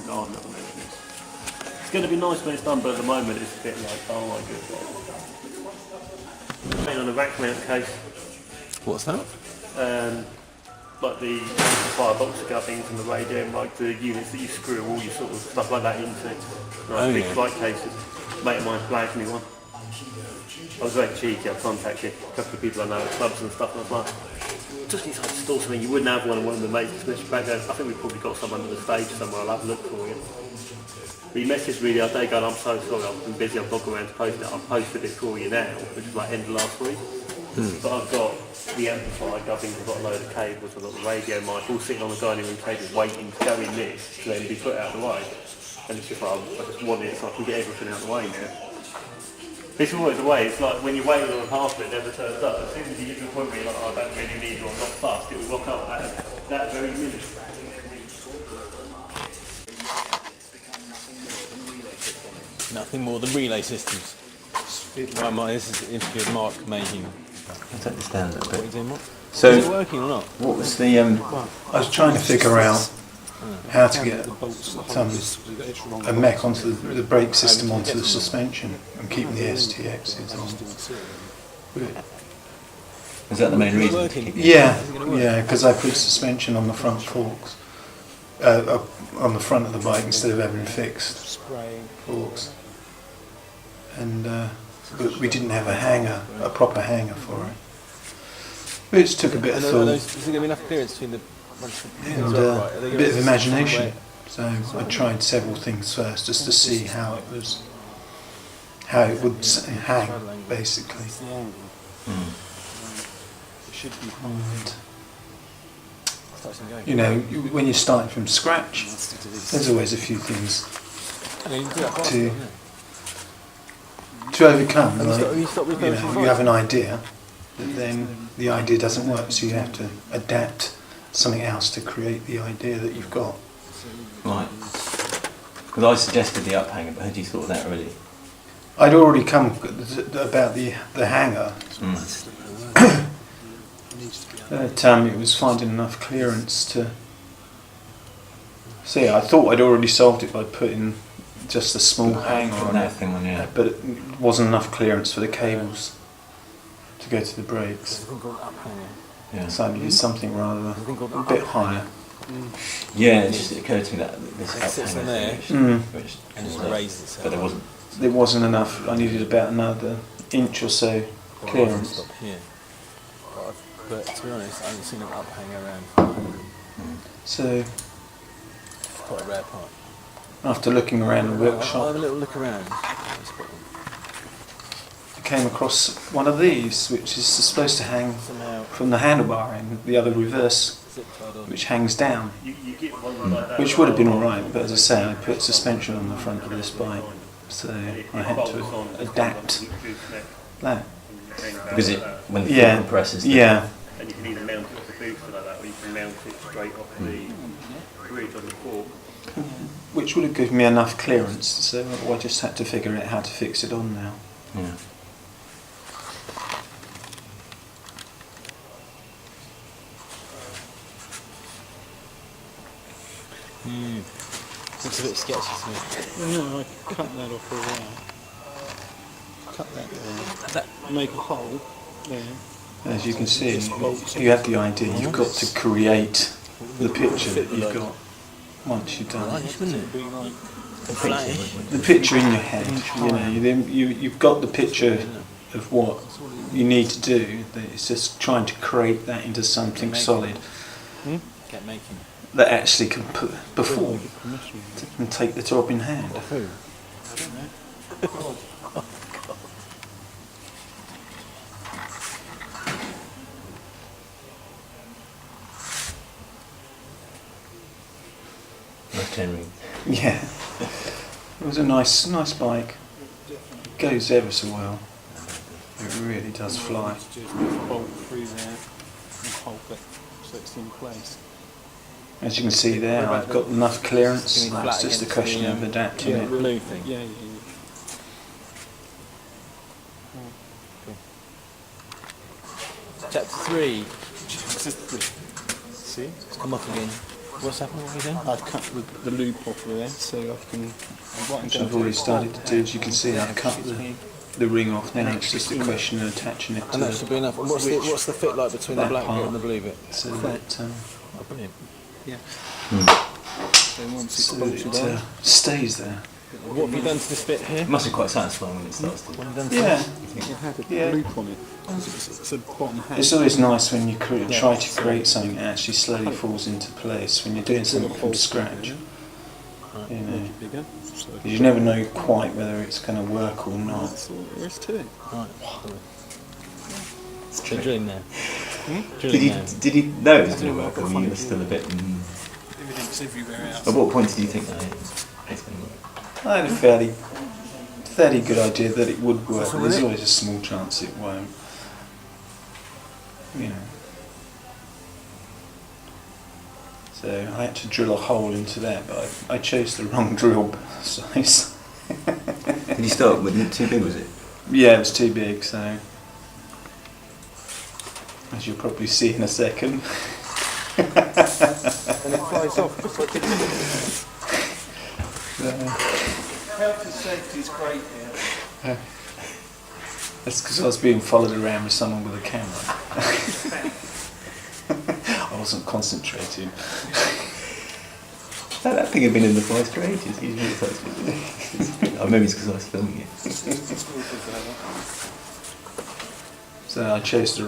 garden at the minute. It's going to be nice when it's done, but at the moment it's a bit like, oh my goodness. Playing on a rack mount case. What's that? Like the amplifier box gubbins and the radio and like the units that you screw all your sort of stuff like that into. Nice big flight cases. Mate of mine flagged me one. I was very cheeky, I contacted a couple of people I know at clubs and stuff, and I was like, just need to store something. You wouldn't have one of the mates back there. I think we've probably got some under the stage somewhere. I'll have a look for you. But he messaged me the other day going, I'm so sorry, I've been busy, I've not got around to post it. I've posted it for you now, which is like end of last week. But I've got the amplifier gubbins, I've got a load of cables, I've got the radio mic, all sitting on the dining room table waiting to go in this to then be put out of the way. And it's just like, I just want it so I can get everything out of the way now. This is always the way, it's like when you're waiting on a parcel it never turns up. As soon as you get to the point where you're like, oh, I don't really need it or I'm not fast, it will rock up at that very minute. Nothing more than relay systems. Right, this is an interview with Mark Mayhew. I'll take this down a little What are you bit. doing, Mark? So, Is it working or not? what was the, I was trying to figure out how to get a mech onto the brake system onto the suspension and keep the STXs on. is that the main reason? Working? Yeah, because I put suspension on the front forks, on the front of the bike instead of having fixed forks. And but we didn't have a proper hanger for it. Which took a bit of thought Is there going to be enough clearance between the and a bit of imagination. So I tried several things first just to see how it would hang, basically. And, you know, when you're starting from scratch, there's always a few things to overcome. Like, you know, you have an idea, but then the idea doesn't work, so you have to adapt something else to create the idea that you've got. Right. Because I suggested the uphanger, but had you thought of that already? I'd already come about the hanger. But it was finding enough clearance to... See, I thought I'd already solved it by putting just a small hanger on it, but it wasn't enough clearance for the cables to go to the brakes. Yeah. So I needed something rather a bit higher. Yeah, it just occurred to me that this uphanger there, which and just raised itself. but there wasn't. It wasn't enough. I needed about another inch or so clearance. Stop here. But to be honest, I haven't seen an uphanger around. So It's quite a rare part. after looking around the I'll workshop, have a little look around. I came across one of these, which is supposed to hang Somehow from the handlebar and the other reverse, zip tied on. which hangs down. You get one like that. Which would have been alright, but as I say, I put suspension on the front of this bike, so I had to adapt that. Because when the Yeah, compresses. yeah, And you can either mount it off the booster like that, or you can mount it straight off the bridge on the fork. which would have given me enough clearance, so I just had to figure out how to fix it on now. Yeah. Looks a bit sketchy to me. No, I cut that off around. Cut that there. Make a hole there. As you can see, you have the idea, you've got to create the picture that you've got once you've done it. Wouldn't it? Be like The picture in your head, you know, you've got the picture of what you need to do, it's just trying to create that into something solid Get making. that actually can perform and take the job in hand. Who? Nice chainring. Yeah, it was a nice bike. It goes ever so well. It really does fly. just bolt through there and hold it so it's in place. As you can see there, I've got enough clearance. It's just a question of adapting it. Blue thing. Yeah. Chapter 3. See? It's come off again. What's happening? What are you doing? I've cut the loop off of there so I can. Which I've already started to do. As you can see, I've cut the ring off now. It's just a question of attaching it to And that should be enough. And what's the fit like between the that black bit part. and the blue bit? so that, Oh, brilliant. Yeah. So once it's so bolted it on. stays there. What have you done to this bit here? It must be quite satisfying when it starts to. What have you done to Yeah. this? It had a Yeah. loop on it. It's a bottom hat. It's always nice when you try to create something that actually slowly falls into place. When you're doing something from scratch, you know, Make it bigger. So you never know quite whether it's going to work or not. that's all there is to it. Right. The drilling there. Did Drilling he, there. did he know it was going to work, or you were still a bit... Everything's everywhere else. At what point did you think that it's going to work? I had a fairly good idea that it would work, but there's always a small chance it won't. You know. So I had to drill a hole into that, but I chose the wrong drill size. Did you start with it too big, was it? Yeah, it was too big, so as you'll probably see in a second. And it flies off. Health and safety is great here. That's because I was being followed around with someone with a camera. I wasn't concentrating. That thing had been in the fire for ages. He's really touched it. Oh, maybe it's because I was filming it. So I chose the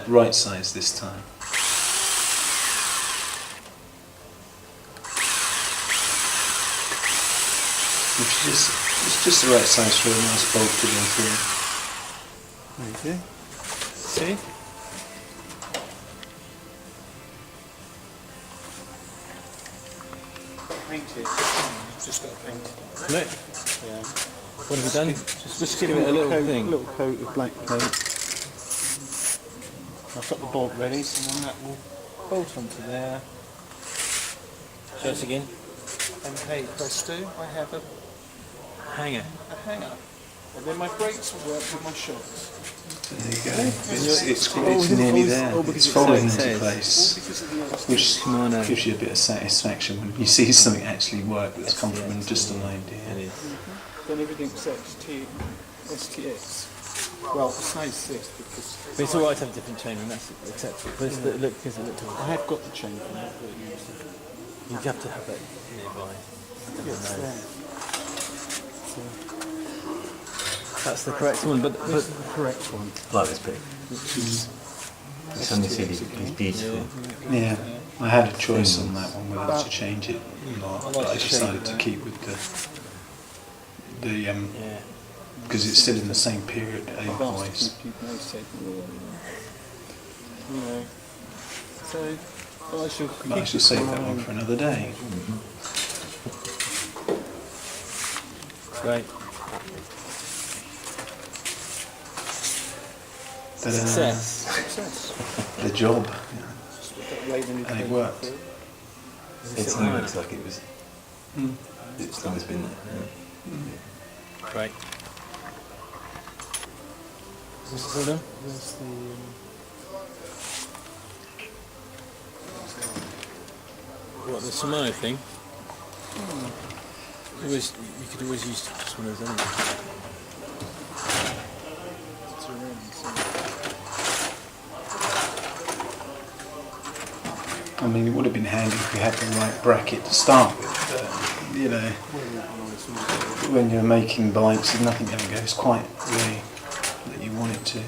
right size this time. It's just the right size for a nice bolt to go through. There you go. See? Paint it. Just got to paint it. Look. Yeah. What have you done? Just give it a little coat, thing. little coat of black paint. I've got the bolt ready, so then that will bolt onto there. Show us again. And hey, presto, I have a Hanger. hanger. And then my brakes will work with my shocks. There you go. It's nearly there. It's falling into place, which gives you a bit of satisfaction when you see something actually work that's come from just an It idea. is. Then everything's set to STX. Well, it's no 6 because But it's alright to have a different chain and that's acceptable. But it's because it looked I have got the chain from that, but you have to have it nearby. it's there. That's the correct one, but This is the correct one. I like this bit. Which is It's on the CD. It's beautiful. Yeah, I had a choice on that one whether to change it or not, but I decided to keep with the yeah. because it's still in the same period I've asked age-wise. if people know said, you know. So I shall But I should save that one for another day. Great. Ta-da. Success. success. The job, Just got that wave in and it worked. It looks like it was. It's always been there. Great. Is this all done? There's the What, the Shimano thing? You could always use just one of those anyway. it's around, so I mean, it would have been handy if we had the right bracket to start with, but, you know, when you're making bikes, nothing ever goes quite the way that you want it to.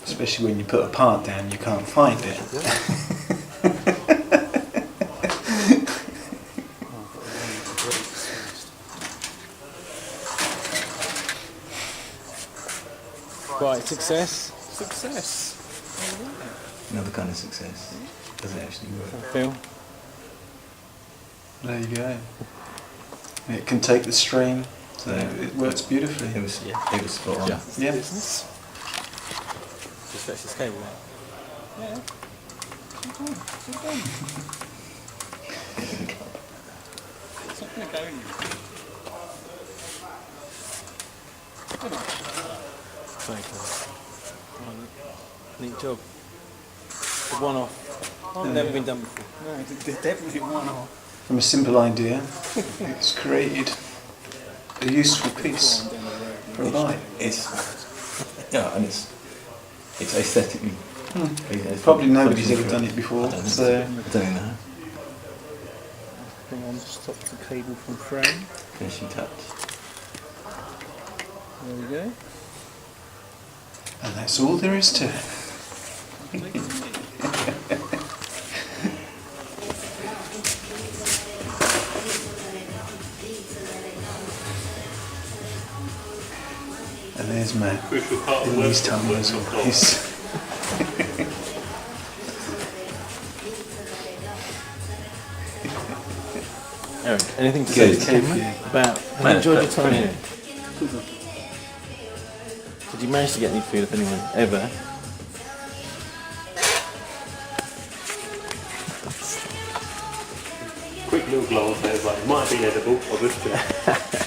Especially when you put a part down, you can't find it. Right, success. success. Another kind of success. Does it actually work? Phil. There you go. And it can take the strain, so it works beautifully. It was spot on. Yeah. Yeah. Just fetch this cable out. Yeah. It's not going to go anywhere. Very clever. Neat job. The one off. Never been done before. No, it's definitely one off. From a simple idea, it's created a useful piece for a bike. It's yeah, and it's aesthetically. It's Probably nobody's functioning ever for- done it before, I don't so know. Bring on, stop the cable from frame. Finishing touch. There we go. and that's all there is to it. And there's Matt Crucial part of in work. these tumblers. He's Eric, anything to say to the Good. camera about have you No, enjoyed your that's time brilliant. here? Did you manage to get any food off anyone ever? Quick little glance there, like, it might have been edible, obviously.